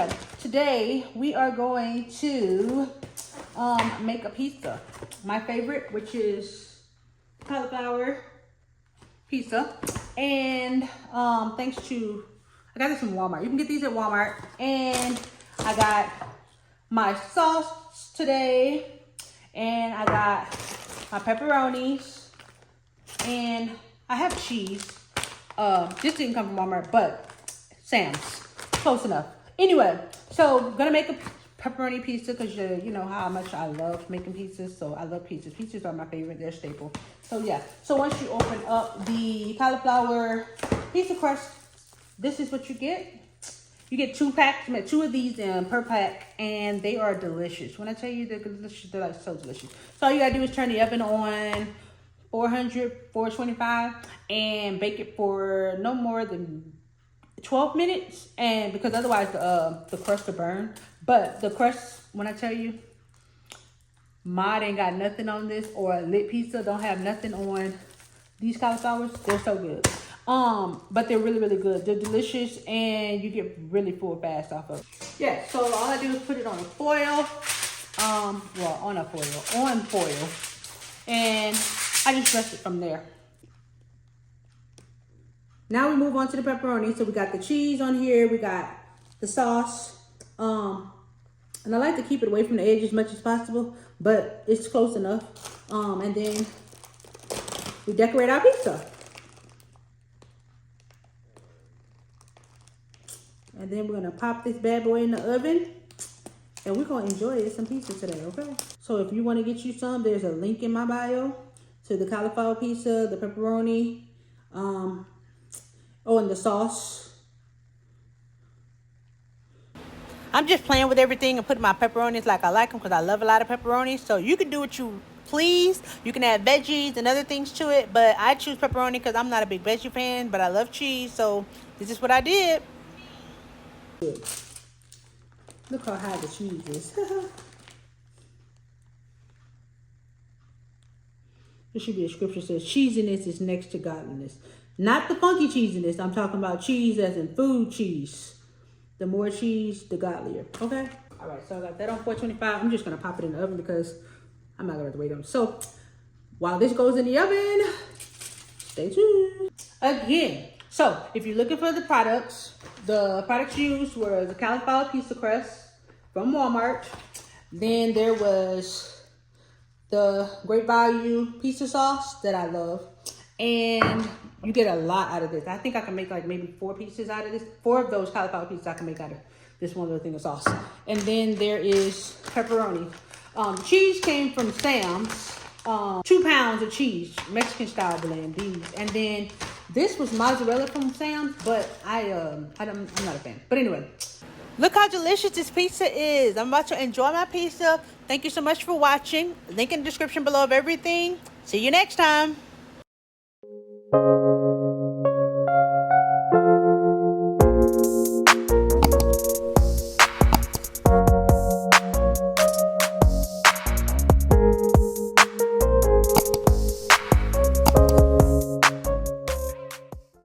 anyway, today we are going to make a pizza. My favorite, which is cauliflower pizza. And thanks to, I got this from Walmart. You can get these at Walmart. And I got my sauce today. And I got my pepperonis. And I have cheese. This didn't come from Walmart, but Sam's. Close enough. Anyway, so I'm gonna make a pepperoni pizza because you know how much I love making pizzas. So I love pizzas. Pizzas are my favorite. They're staple. So yeah. So once you open up the cauliflower pizza crust, this is what you get. You get 2 packs. You get 2 of these per pack, and they are delicious. When I tell you they're delicious, they're like so delicious. So all you gotta do is turn the oven on 425, and bake it for no more than 12 minutes, and because otherwise the crust will burn. But the crust, when I tell you, Mod ain't got nothing on this, or Lit Pizza don't have nothing on these cauliflowers. They're so good. But they're really, really good. They're delicious, and you get really full fast off of it. Yeah, so all I do is put it on a foil. Well, on foil. And I just dress it from there. Now we move on to the pepperoni. So we got the cheese on here. We got the sauce. And I like to keep it away from the edge as much as possible, but it's close enough. And then we decorate our pizza. And then we're gonna pop this bad boy in the oven, and we're gonna enjoy some pizza today, okay? So if you wanna get you some, there's a link in my bio to the cauliflower pizza, the pepperoni, and the sauce. I'm just playing with everything and putting my pepperonis like I like them because I love a lot of pepperonis. So you can do what you please. You can add veggies and other things to it, but I choose pepperoni because I'm not a big veggie fan, but I love cheese, so this is what I did. Look how high the cheese is. There should be a scripture that says cheesiness is next to godliness. Not the funky cheesiness. I'm talking about cheese as in food cheese. The more cheese, the godlier. Okay? All right, so I got that on 425. I'm just going to pop it in the oven because I'm not going to have to wait on it. So while this goes in the oven, stay tuned. Again, so if you're looking for the products used were the cauliflower pizza crust from Walmart. Then there was the Great Value pizza sauce that I love. And you get a lot out of this. I think I can make like maybe 4 pieces out of this. 4 of those cauliflower pieces I can make out of this one little thing of sauce. And then there is pepperoni. Cheese came from Sam's. 2 pounds of cheese, Mexican style blend. These, and then this was mozzarella from Sam's, but I'm not a fan. But anyway, look how delicious this pizza is. I'm about to enjoy my pizza. Thank you so much for watching. Link in the description below of everything. See you next time.